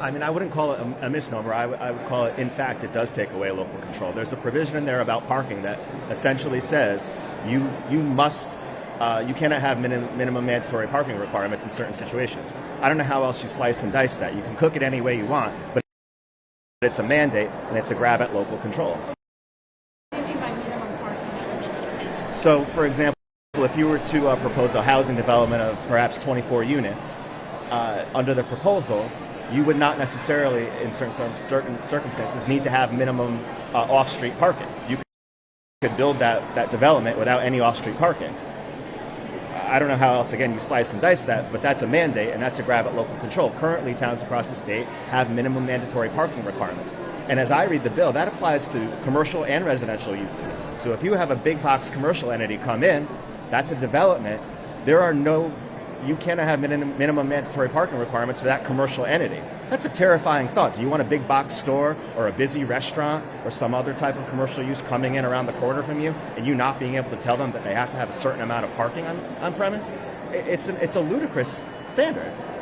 I mean, I wouldn't call it a misnomer. I would call it, in fact, it does take away local control. There's a provision in there about parking that essentially says you must, you cannot have minimum mandatory parking requirements in certain situations. I don't know how else you slice and dice that. You can cook it any way you want, but it's a mandate and it's a grab at local control. What do you mean by minimum parking? So, for example, if you were to propose a housing development of perhaps 24 units, under the proposal, you would not necessarily, in certain circumstances, need to have minimum off-street parking. You could build that development without any off-street parking. I don't know how else, again, you slice and dice that, but that's a mandate, and that's a grab at local control. Currently, towns across the state have minimum mandatory parking requirements. And as I read the bill, that applies to commercial and residential uses. So if you have a big box commercial entity come in, that's a development. You cannot have minimum mandatory parking requirements for that commercial entity. That's a terrifying thought. Do you want a big box store or a busy restaurant or some other type of commercial use coming in around the corner from you and you not being able to tell them that they have to have a certain amount of parking on premise? It's a ludicrous standard.